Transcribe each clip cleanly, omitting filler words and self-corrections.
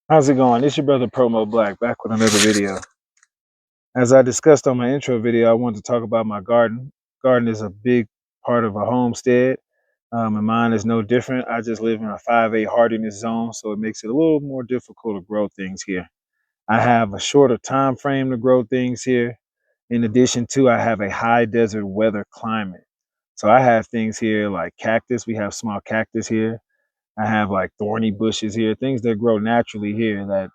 How's it going? It's your brother PromoteBlack back with another video. As I discussed on my intro video, I wanted to talk about my garden. Garden is a big part of a homestead, and mine is no different. I just live in a 5A hardiness zone, so it makes it a little more difficult to grow things here. I have a shorter time frame to grow things here. In addition to, I have a high desert weather climate. So I have things here like cactus. We have small cactus here. I have like thorny bushes here, things that grow naturally here that,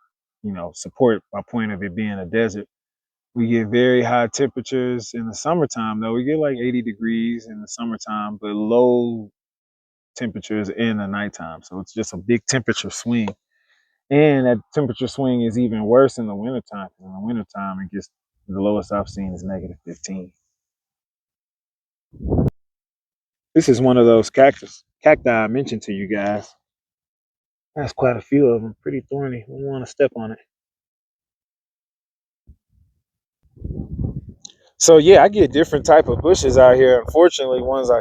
support my point of it being a desert. We get very high temperatures in the summertime, though. We get like 80 degrees in the summertime, but low temperatures in the nighttime. So it's just a big temperature swing. And that temperature swing is even worse in the wintertime. In the wintertime, it gets the lowest I've seen is negative 15. This is one of those cacti I mentioned to you guys. That's quite a few of them, pretty thorny. We want to step on it. So yeah, I get different type of bushes out here. Unfortunately, ones I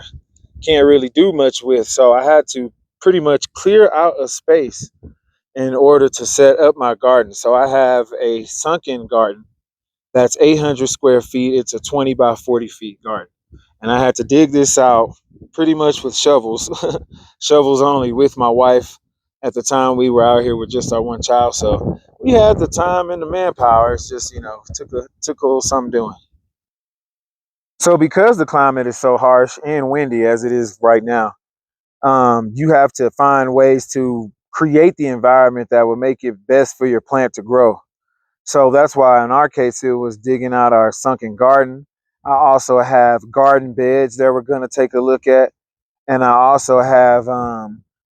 can't really do much with. So I had to pretty much clear out a space in order to set up my garden. So I have a sunken garden that's 800 square feet. It's a 20 by 40 feet garden. And I had to dig this out pretty much with shovels, shovels only, with my wife. At the time, we were out here with just our one child. So we had the time and the manpower. It's just, took a little something doing. So because the climate is so harsh and windy as it is right now, you have to find ways to create the environment that will make it best for your plant to grow. So that's why in our case, it was digging out our sunken garden. I also have garden beds that we're going to take a look at. And I also have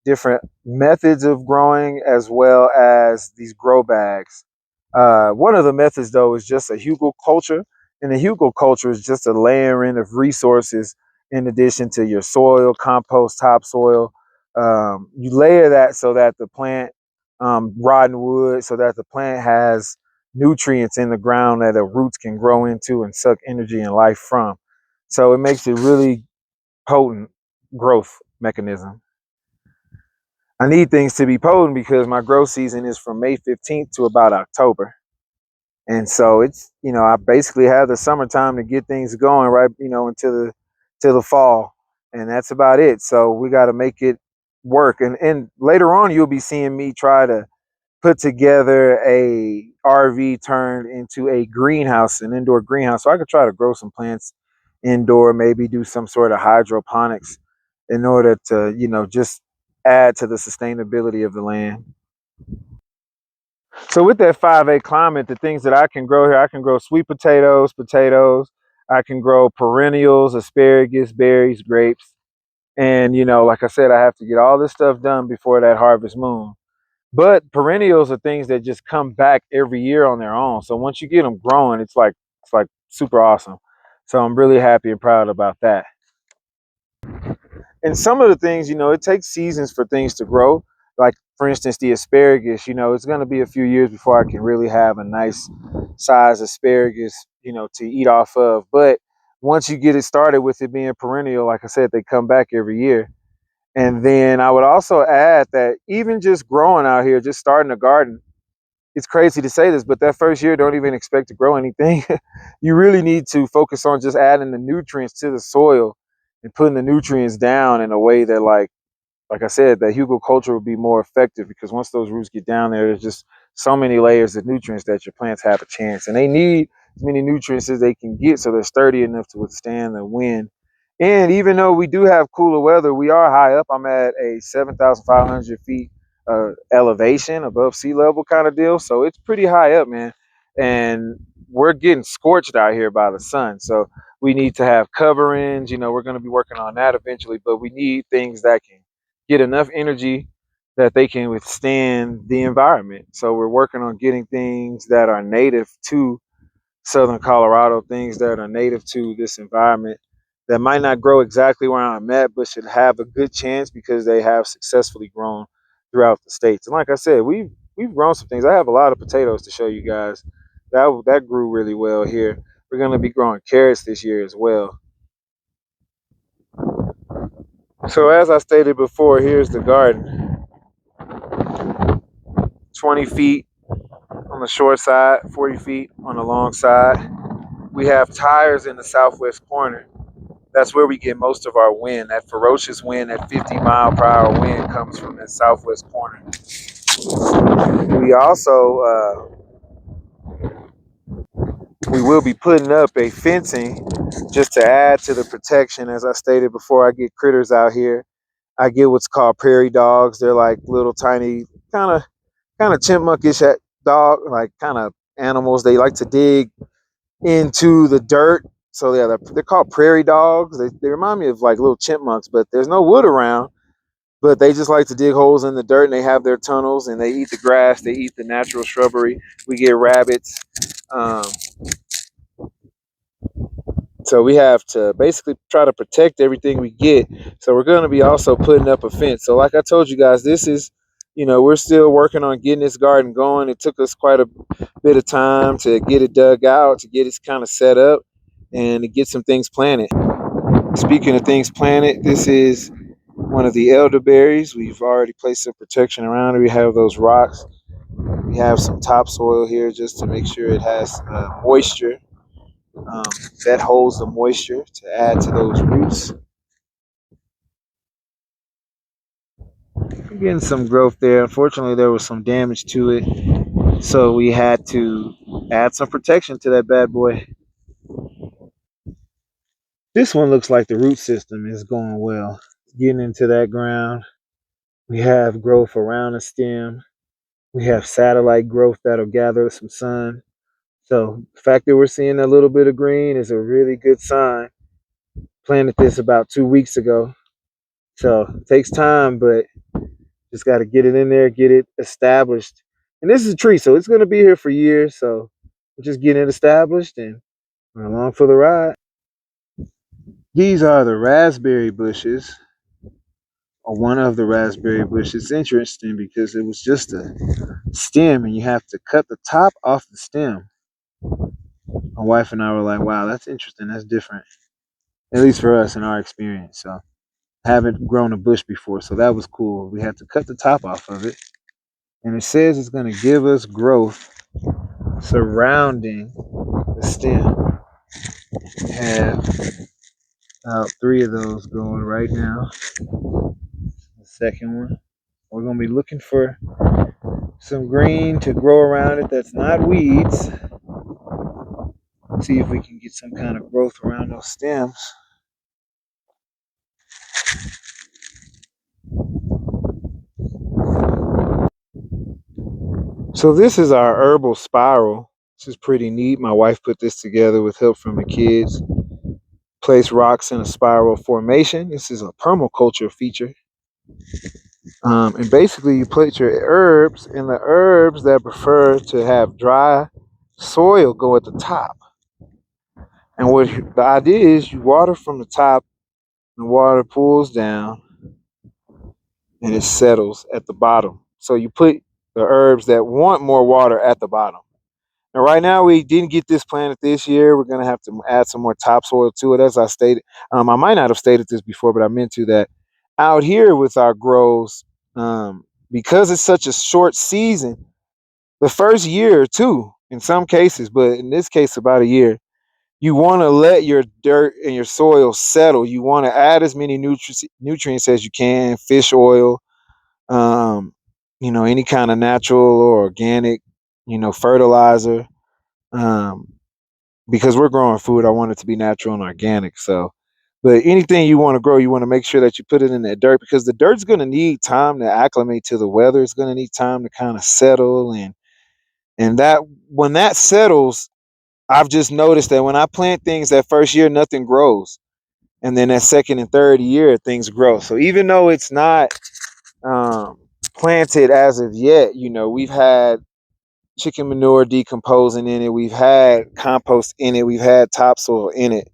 different methods of growing as well as these grow bags. One of the methods, though, is just a hugelculture. And the hugelculture is just a layering of resources in addition to your soil, compost, topsoil. You layer that so that the plant, rotten wood, so that the plant has nutrients in the ground that the roots can grow into and suck energy and life from. So it makes it really potent growth mechanism. I need things to be potent because my growth season is from May 15th to about October. And so it's, I basically have the summertime to get things going right, into the fall. And that's about it. So we got to make it work. And later on, you'll be seeing me try to put together a RV turned into a greenhouse, an indoor greenhouse. So I could try to grow some plants indoor, maybe do some sort of hydroponics in order to, just add to the sustainability of the land. So with that 5A climate, the things that I can grow here, I can grow sweet potatoes. I can grow perennials, asparagus, berries, grapes. And, like I said, I have to get all this stuff done before that harvest moon. But perennials are things that just come back every year on their own. So once you get them growing, it's like super awesome. So I'm really happy and proud about that. And some of the things, it takes seasons for things to grow. Like, for instance, the asparagus, it's going to be a few years before I can really have a nice size asparagus, to eat off of. But once you get it started with it being perennial, like I said, they come back every year. And then I would also add that even just growing out here, just starting a garden, it's crazy to say this, but that first year, don't even expect to grow anything. You really need to focus on just adding the nutrients to the soil and putting the nutrients down in a way that, like I said, that hugelculture will be more effective, because once those roots get down there, there's just so many layers of nutrients that your plants have a chance. And they need as many nutrients as they can get so they're sturdy enough to withstand the wind. And even though we do have cooler weather, we are high up. I'm at a 7,500 feet elevation above sea level kind of deal. So it's pretty high up, man. And we're getting scorched out here by the sun. So we need to have coverings. We're going to be working on that eventually, but we need things that can get enough energy that they can withstand the environment. So we're working on getting things that are native to Southern Colorado, things that are native to this environment that might not grow exactly where I'm at, but should have a good chance because they have successfully grown throughout the states. And like I said, we've grown some things. I have a lot of potatoes to show you guys. That grew really well here. We're going to be growing carrots this year as well. So as I stated before, here's the garden. 20 feet on the short side, 40 feet on the long side. We have tires in the southwest corner. That's where we get most of our wind. That ferocious wind, that 50-mile-per-hour wind comes from that southwest corner. We also we will be putting up a fencing just to add to the protection. As I stated before, I get critters out here. I get what's called prairie dogs. They're like little tiny, kind of chipmunkish dog, like kind of animals. They like to dig into the dirt. So yeah, they're called prairie dogs. They remind me of like little chipmunks, but there's no wood around. But they just like to dig holes in the dirt, and they have their tunnels, and they eat the grass. They eat the natural shrubbery. We get rabbits. Um, so we have to basically try to protect everything we get. So we're going to be also putting up a fence. So like I told you guys, this is, we're still working on getting this garden going. It took us quite a bit of time to get it dug out, to get it kind of set up, and to get some things planted. Speaking of things planted, this is one of the elderberries. We've already placed some protection around it. We have those rocks. We have some topsoil here just to make sure it has moisture that holds the moisture to add to those roots. We're getting some growth there. Unfortunately, there was some damage to it, so we had to add some protection to that bad boy. This one looks like the root system is going well. Getting into that ground. We have growth around the stem. We have satellite growth that'll gather some sun. So the fact that we're seeing a little bit of green is a really good sign. Planted this about 2 weeks ago. So it takes time, but just got to get it in there, get it established. And this is a tree, so it's going to be here for years. So we're just getting it established and we're along for the ride. These are the raspberry bushes, or one of the raspberry bushes. It's interesting because it was just a stem and you have to cut the top off the stem. My wife and I were like, wow, that's interesting. That's different, at least for us in our experience. So I haven't grown a bush before, so that was cool. We had to cut the top off of it. And it says it's going to give us growth surrounding the stem. We have about 3 of those going right now. The second one. We're going to be looking for some green to grow around it that's not weeds. See if we can get some kind of growth around those stems. So this is our herbal spiral. This is pretty neat. My wife put this together with help from the kids. Place rocks in a spiral formation. This is a permaculture feature. And basically you put your herbs, and the herbs that prefer to have dry soil go at the top. And what the idea is, you water from the top, and the water pools down and it settles at the bottom. So you put the herbs that want more water at the bottom. And right now we didn't get this planted this year. We're gonna have to add some more topsoil to it, as I stated. I might not have stated this before, but I meant to, that out here with our grows, because it's such a short season, the first year or two, in some cases, but in this case about a year, you want to let your dirt and your soil settle. You want to add as many nutrients as you can, fish oil, um, any kind of natural or organic, fertilizer. Um, because we're growing food, I want it to be natural and organic. So, but anything you want to grow, you want to make sure that you put it in that dirt, because the dirt's going to need time to acclimate to the weather. It's going to need time to kind of settle, and that when that settles, I've just noticed that when I plant things that first year, nothing grows, and then that second and third year, things grow. So even though it's not um, planted as of yet, we've had chicken manure decomposing in it. We've had compost in it. We've had topsoil in it.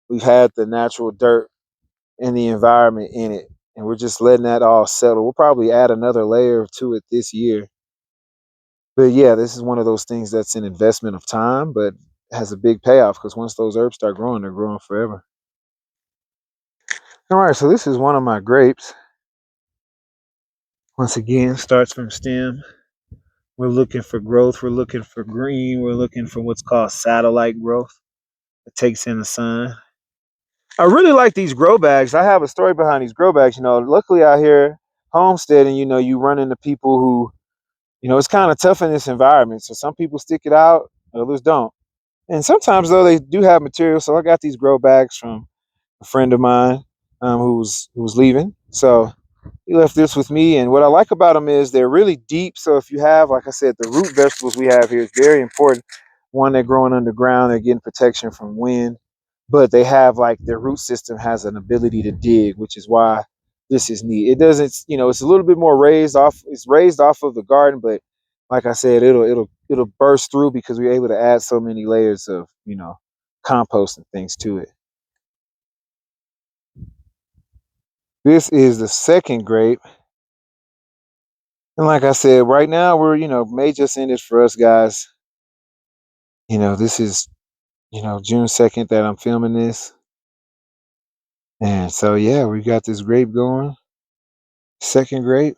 We've had the natural dirt and the environment in it. And we're just letting that all settle. We'll probably add another layer to it this year. But yeah, this is one of those things that's an investment of time, but has a big payoff, because once those herbs start growing, they're growing forever. All right, so this is one of my grapes. Once again, starts from stem, We're looking for growth. We're looking for green. We're looking for what's called satellite growth. It takes in the sun. I really like these grow bags. I have a story behind these grow bags. Luckily out here, Homestead, and you run into people who, it's kind of tough in this environment. So some people stick it out, others don't. And sometimes though they do have material. So I got these grow bags from a friend of mine who's leaving. So he left this with me, and what I like about them is they're really deep. So if you have, like I said, the root vegetables we have here is very important. One, they're growing underground, they're getting protection from wind, but they have like their root system has an ability to dig, which is why this is neat. It doesn't, it's a little bit more raised off. It's raised off of the garden, but like I said, it'll burst through because we're able to add so many layers of compost and things to it. This is the second grape. And like I said, right now we're, May just ended for us guys. This is, June 2nd that I'm filming this. And so, yeah, we got this grape going. Second grape.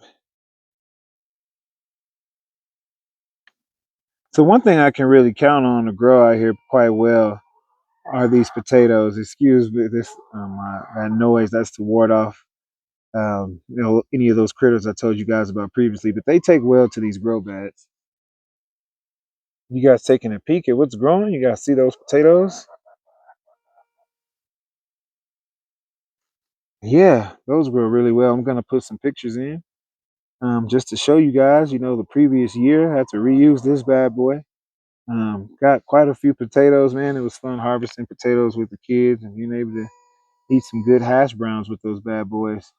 So one thing I can really count on to grow out here quite well are these potatoes. Excuse me, this that noise. That's to ward off, any of those critters I told you guys about previously. But they take well to these grow beds. You guys taking a peek at what's growing? You guys see those potatoes? Yeah, those grow really well. I'm gonna put some pictures in, just to show you guys. The previous year I had to reuse this bad boy. Got quite a few potatoes, man. It was fun harvesting potatoes with the kids and being able to eat some good hash browns with those bad boys.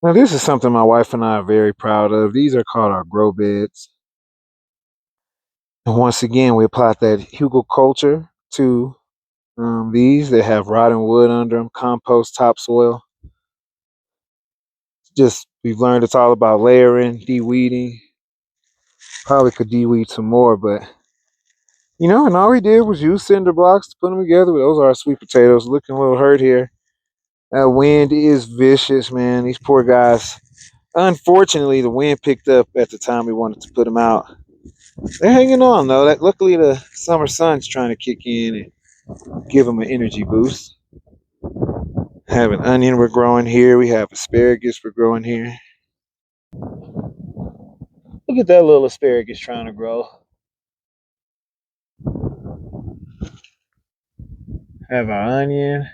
Now, this is something my wife and I are very proud of. These are called our grow beds. And once again, we applied that Hugo culture to these. They have rotting wood under them, compost, topsoil. Just, we've learned it's all about layering, de-weeding. Probably could de-weed some more, but and all we did was use cinder blocks to put them together. Those are our sweet potatoes. Looking a little hurt here. That wind is vicious, man. These poor guys. Unfortunately, the wind picked up at the time we wanted to put them out. They're hanging on though. That luckily the summer sun's trying to kick in and give them an energy boost. Have an onion we're growing here. We have asparagus we're growing here. Look at that little asparagus trying to grow. Have our onion.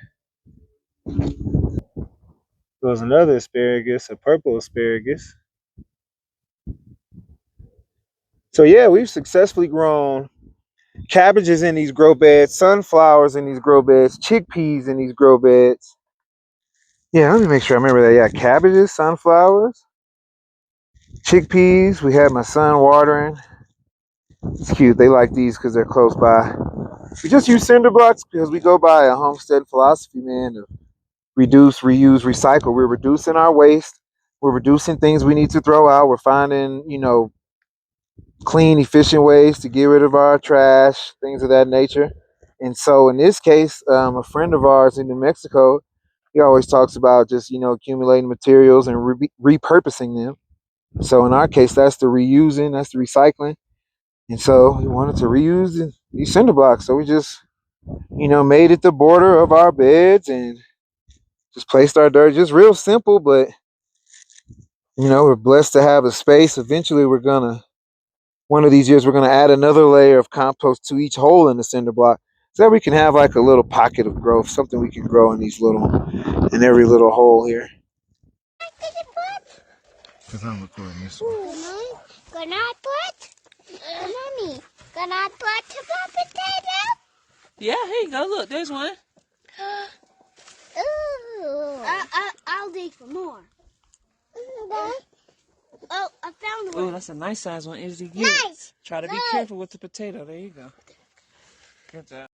There's another asparagus, a purple asparagus. So yeah, we've successfully grown cabbages in these grow beds, sunflowers in these grow beds, chickpeas in these grow beds. Yeah, let me make sure I remember that. Yeah, cabbages, sunflowers, chickpeas. We had my son watering. It's cute. They like these because they're close by. We just use cinder blocks because we go by a Homestead philosophy, man, of reduce, reuse, recycle. We're reducing our waste. We're reducing things we need to throw out. We're finding, clean, efficient ways to get rid of our trash, things of that nature. And so in this case, a friend of ours in New Mexico, he always talks about just, accumulating materials and repurposing them. So in our case, that's the reusing, that's the recycling. And so we wanted to reuse these cinder blocks. So we just, made it the border of our beds and just placed our dirt. Just real simple, but, we're blessed to have a space. Eventually, one of these years, we're going to add another layer of compost to each hole in the cinder block so that we can have like a little pocket of growth, something we can grow in every little hole here. Because I'm recording this one. Can I put? Mommy, can I put a potato? Yeah, here you go. Look, there's one. Ooh. I'll dig for more. Oh, I found one. Oh, that's a nice size one. Is he good? Nice. Try to be careful with the potato. There you go. Good job.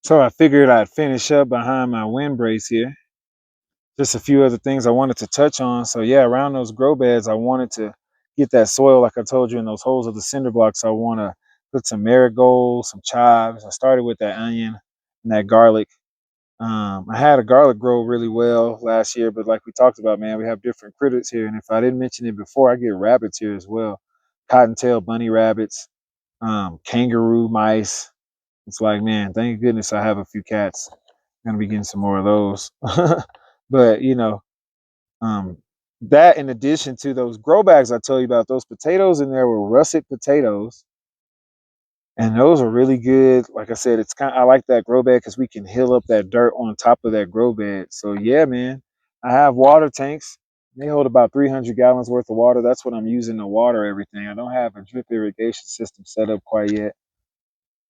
So I figured I'd finish up behind my windbreaks here. Just a few other things I wanted to touch on. So yeah, around those grow beds, I wanted to get that soil, like I told you, in those holes of the cinder blocks. I want to put some marigolds, some chives. I started with that onion and that garlic. I had a garlic grow really well last year, but like we talked about, man, we have different critters here. And if I didn't mention it before, I get rabbits here as well. Cottontail bunny rabbits, kangaroo mice. It's like, man, thank goodness I have a few cats. I'm gonna be getting some more of those. But um, that in addition to those grow bags I told you about, those potatoes in there were russet potatoes, and those are really good. Like I said, I like that grow bed because we can hill up that dirt on top of that grow bed. So yeah, man, I have water tanks. They hold about 300 gallons worth of water. That's what I'm using to water everything. I don't have a drip irrigation system set up quite yet.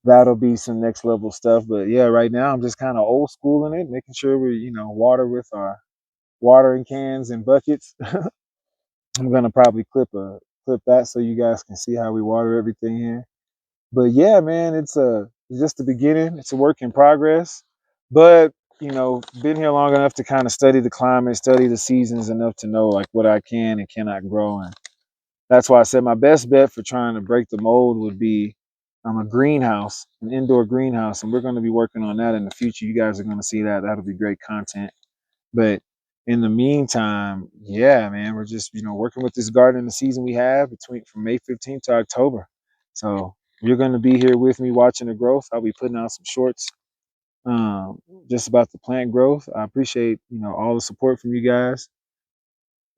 That'll be some next level stuff. But yeah, right now I'm just kind of old schooling it, making sure we, water with our watering cans and buckets. I'm gonna probably clip that so you guys can see how we water everything here. But yeah, man, it's just the beginning. It's a work in progress. But been here long enough to kind of study the climate, study the seasons enough to know like what I can and cannot grow. And that's why I said my best bet for trying to break the mold would be a greenhouse, an indoor greenhouse. And we're going to be working on that in the future. You guys are going to see that. That'll be great content. But in the meantime, yeah, man, we're just working with this garden in the season we have between from May 15th to October. So you're going to be here with me watching the growth. I'll be putting out some shorts um, just about the plant growth. I appreciate all the support from you guys.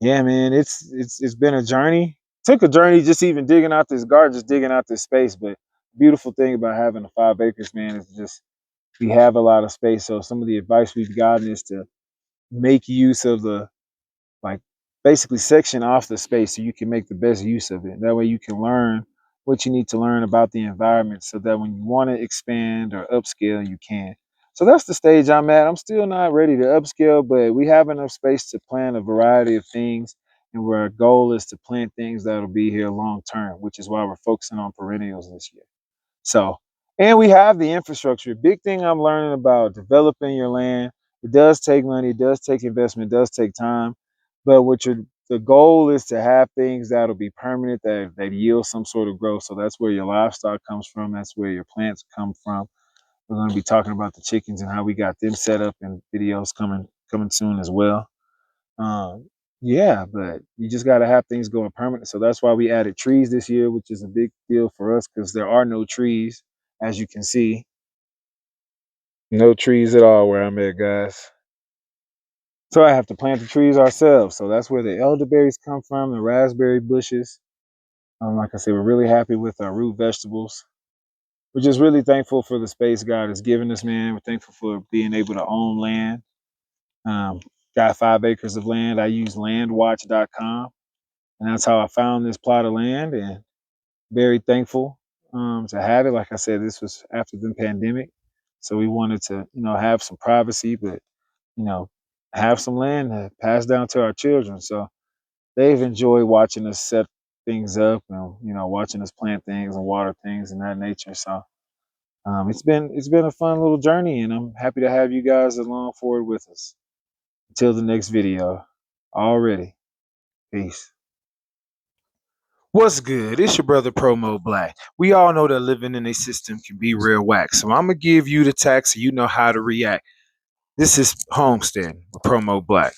Yeah, man, it's been a journey. Took a journey just even digging out this garden, just digging out this space. But beautiful thing about having a 5 acres, man, is just we have a lot of space. So some of the advice we've gotten is to make use of the like basically section off the space so you can make the best use of it. That way you can learn what you need to learn about the environment so that when you want to expand or upscale, you can. So that's the stage I'm at. I'm still not ready to upscale, but we have enough space to plant a variety of things. And where our goal is to plant things that'll be here long term, which is why we're focusing on perennials this year. So, and we have the infrastructure. Big thing I'm learning about developing your land. It does take money, it does take investment, it does take time. But the goal is to have things that'll be permanent, that yield some sort of growth. So that's where your livestock comes from. That's where your plants come from. We're going to be talking about the chickens and how we got them set up in videos coming soon as well. Yeah, but you just got to have things going permanent. So that's why we added trees this year, which is a big deal for us because there are no trees, as you can see. No trees at all where I'm at, guys. So I have to plant the trees ourselves. So that's where the elderberries come from, the raspberry bushes. Like I said, we're really happy with our root vegetables. We're just really thankful for the space God has given us, man. We're thankful for being able to own land. Um, got 5 acres of land. I use landwatch.com. And that's how I found this plot of land, and very thankful to have it. Like I said, this was after the pandemic. So we wanted to, have some privacy, but, you know, have some land to pass down to our children. So they've enjoyed watching us set things up and, watching us plant things and water things and that nature. So it's been a fun little journey, and I'm happy to have you guys along for it with us. Until the next video. Already. Peace. What's good? It's your brother PromoteBlack. We all know that living in a system can be real whack. So I'm gonna give you the tax so you know how to react. This is Homestead with PromoteBlack.